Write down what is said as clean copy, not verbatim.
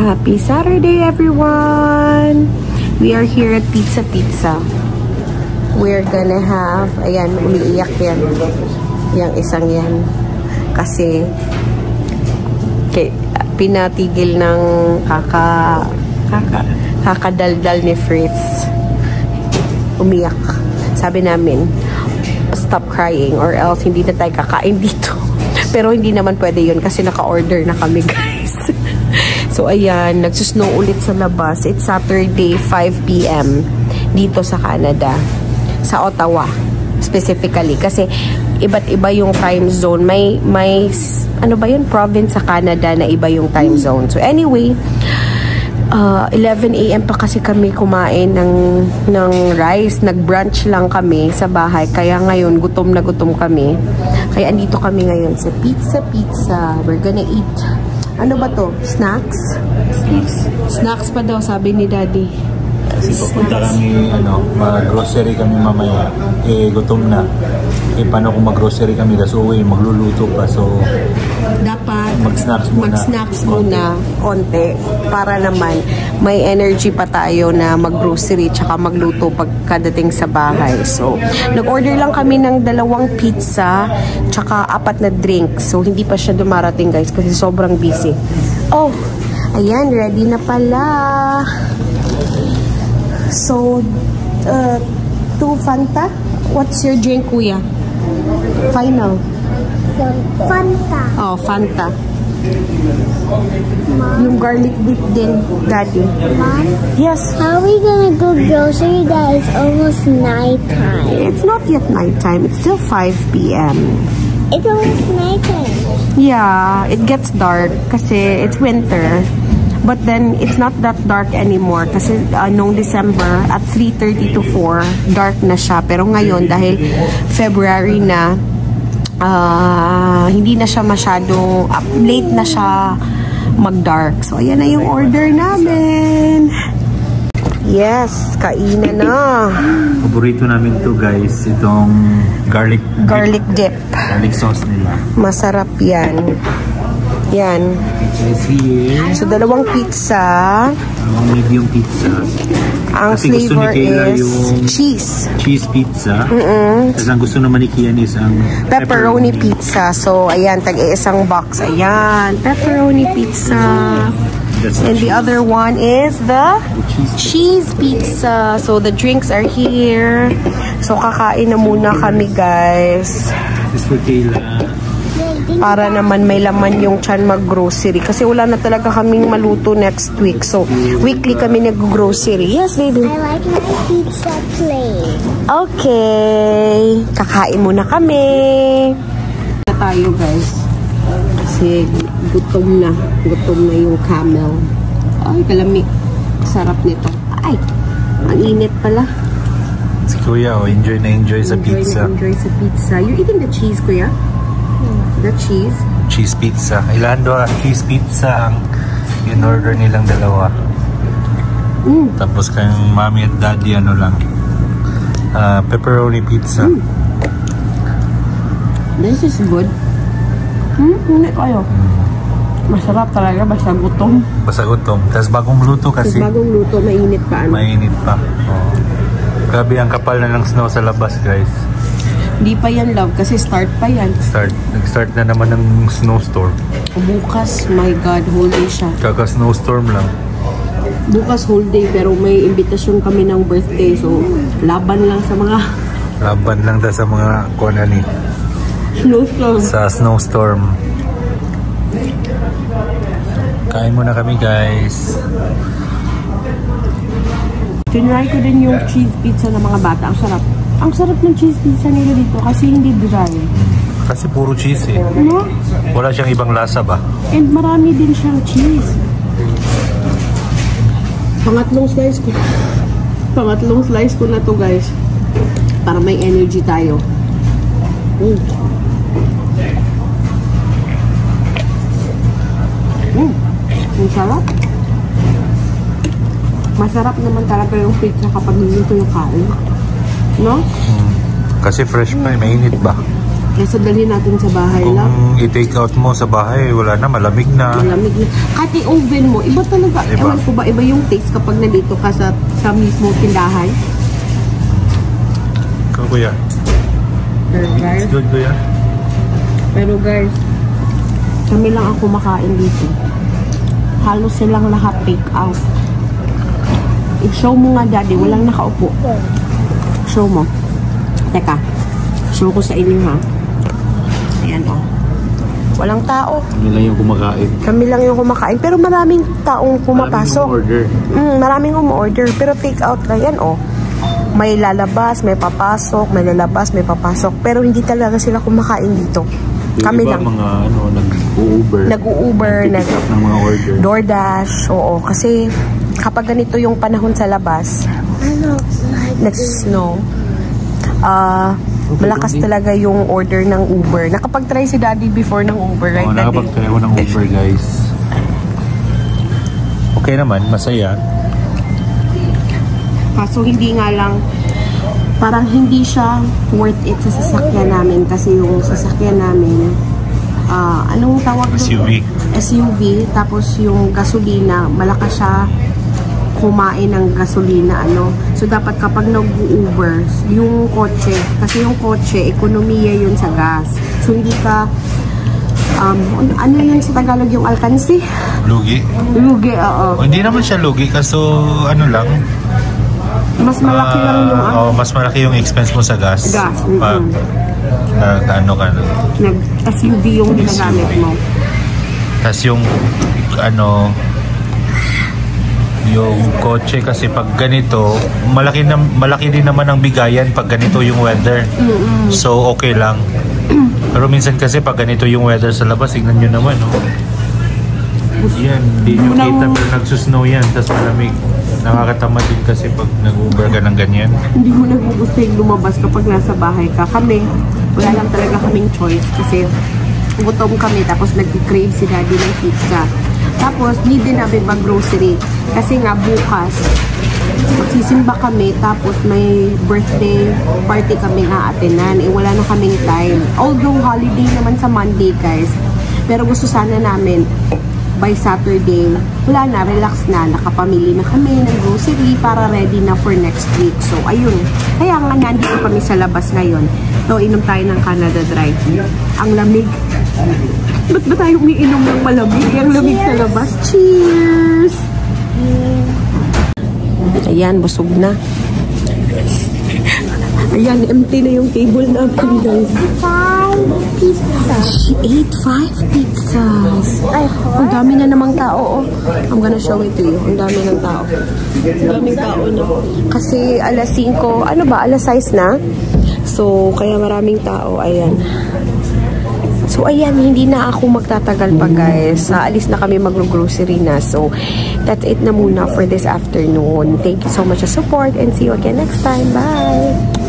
Happy Saturday, everyone! We are here at Pizza Pizza. We're gonna have, ayan, umiiyak yan. Yang isang yan. Kasi, pinatigil ng kakadaldal ni Fritz. Umiyak. Sabi namin, stop crying or else hindi na tayo kakain dito. Pero hindi naman pwede yun kasi naka-order na kami, guys. So, ayan, nagsusnow ulit sa labas. It's Saturday, 5 p.m. dito sa Canada. Sa Ottawa, specifically. Kasi, iba't iba yung time zone. May ano ba yun? Province sa Canada na iba yung time zone. So, anyway, 11 a.m. pa kasi kami kumain ng rice. Nag-brunch lang kami sa bahay. Kaya ngayon, gutom na gutom kami. Kaya andito kami ngayon sa Pizza Pizza. We're gonna eat. Ano ba to? Snacks? Snacks pa daw, sabi ni Daddy. Kasi pupunta kami, mag-grocery kami mamaya. Gutom na. Paano kung mag-grocery kami? Tapos uwi, magluluto pa. So, dapat mag-snacks muna. Konti. Para naman, may energy pa tayo na mag-grocery tsaka magluto pagkadating sa bahay. So, nag-order lang kami ng 2 pizza tsaka 4 na drinks. So, hindi pa siya dumarating, guys, kasi sobrang busy. Oh, ayan, ready na pala. So, 2 Fanta. What's your drink, kuya? Final. Fanta. Oh, Fanta. Mom. Yung garlic dip din, Daddy. Mom? Yes. How are we gonna go grocery that it's almost nighttime? It's not yet nighttime. It's still 5 p.m. It's almost nighttime. Yeah, it gets dark kasi it's winter. But then, it's not that dark anymore kasi noong December at 3:30 to 4, dark na siya. Pero ngayon, dahil February na, hindi na siya masyadong, late na siya mag-dark. So, ayan na yung order namin. Yes, kainan na. Paborito namin to, guys. Itong garlic dip. Garlic sauce nila. Masarap yan. Yan. So, 2 pizza. Medium pizza. Ang kasi flavor is yung cheese. Cheese pizza. Tapos ang gusto naman ni Kian is ang pepperoni pizza. So, ayan, tag-iisang box. Ayan, pepperoni pizza. And the other one is the cheese pizza. So, the drinks are here. So, kakain na muna kami, guys. This is for Kayla. Para naman may laman yung tiyan mag-grocery. Kasi wala na talaga kaming maluto next week. So, weekly kami nag-grocery. Yes, baby. I like my pizza plain. Okay. Kakain muna kami. Na tayo, guys. Kasi gutom na. Gutom na yung camel. Ay, kalami. Sarap nito. Ay, ang init pala. Si Kuya, enjoy na enjoy sa pizza. Enjoy sa pizza. You're eating the cheese, Kuya? The cheese? Cheese pizza. Ilan doon cheese pizza ang in-order nilang 2. Tapos kayong mommy at daddy lang. Pepperoni pizza. This is good. Hindi kayo. Masarap talaga. Basta gutom. Basta gutom. Tapos bagong luto kasi. Tapos bagong luto. Mainit pa. Mainit pa. Oh. Grabe ang kapal na ng snow sa labas, guys. Hindi pa yan, love, kasi start pa yan. Nag-start na naman ng snowstorm. Bukas, my God, whole day siya. Kaka-snowstorm lang. Bukas whole day, pero may invitation kami ng birthday. So, laban lang sa mga... Laban lang sa mga ni. Snowstorm. Sa snowstorm. Kain muna kami, guys. Tinry ko din yung cheese pizza ng mga bata. Ang sarap. Ang sarap ng cheese pizza nila dito kasi hindi dry. Kasi puro cheese eh. Ano? Wala siyang ibang lasa ba? And marami din siyang cheese. Pangatlong slice ko na to, guys. Para may energy tayo. Ang sarap. Masarap naman talaga yung pizza kapag nilito yung kain. No? Kasi fresh pa, mainit ba? Kesa dalhin natin sa bahay lang. Kung i-take out mo sa bahay, wala na, malamig na. Malamig na. Kahit i-oven mo, iba talaga. Diba? Ewan ko ba, iba yung taste kapag nandito ka sa mismo tindahan. Ikaw, kuya. Pero guys, Good, kuya. pero guys, kami lang ang kumakain dito. Halos silang lahat take out. I-show mo nga, daddy. Walang nakaupo. Show mo. Teka. Show ko sa inyo, ha. Ayan, oh. Walang tao. Kami lang yung kumakain. Kami lang yung kumakain. Pero maraming taong pumapasok. Order. Maraming umorder. Pero take out lang yan, oh. May lalabas, may papasok, may lalabas, may papasok. Pero hindi talaga sila kumakain dito. Kami lang. Mga nag-Uber. Nag-Uber, ng mga order. DoorDash, oo. Kasi kapag ganito yung panahon sa labas, nag-snow, malakas talaga yung order ng Uber. Nakapag-try si Daddy before ng Uber, right? Oo, nakapag-try ako ng Uber, guys. Okay naman, masaya. Kaso hindi nga lang, parang hindi siya worth it sa sasakyan namin kasi yung sasakyan namin, anong tawag doon? SUV. SUV, tapos yung gasolina, malakas siya kumain ng gasolina, ano. So, dapat kapag nag-Uber, yung kotse, kasi yung kotse, ekonomiya yun sa gas. So, hindi ka, ano yun sa Tagalog yung alkansi? Lugi. Lugi, oo. Hindi naman siya lugi, kaso ano lang. Mas malaki lang yung mas malaki yung expense mo sa gas. Gas, Pag ano ka na. Nag-SUV yung ginagamit mo. Tapos yung yung kotse kasi pag ganito, malaki din naman ang bigayan pag ganito yung weather. So okay lang. Pero minsan kasi pag ganito yung weather sa labas, tingnan nyo naman, no? Yan, hindi nyo kita pero nagsusnow yan, tapos malamig. Nakakatamad din kasi pag nag-Uber ka ng ganyan. Hindi mo nagugusto yung lumabas kapag nasa bahay ka. Kami, wala lang talaga kaming choice kasi gutom kami tapos nag-crave si Daddy ng pizza. Tapos, need din namin mag-grocery. Kasi nga, bukas, magsisimba kami, tapos may birthday party kami aatenan. Wala na kaming time. Although, holiday naman sa Monday, guys. Pero gusto sana namin, by Saturday, wala na, relax na. Nakapamili na kami ng grocery para ready na for next week. So, ayun. Kaya nga, nandito kami sa labas ngayon. So, inom tayo ng Canada Dry. Ang lamig. Ba't ba tayo umiinom ng malamig? Ang lamig sa labas. Cheers! Ayan, busog na. Ayan, empty na yung table natin, guys. 5 pizzas. She ate 5 pizzas. Ang dami na namang tao, oh. I'm gonna show it to you. Ang dami ng tao. Ang daming tao na. Kasi alas 5, ano ba? Alas 6 na. So, kaya maraming tao. Ayan. So, ayan, hindi na ako magtatagal pa, guys. Alis na kami mag-grocery na. So, that's it na muna for this afternoon. Thank you so much for support and see you again next time. Bye!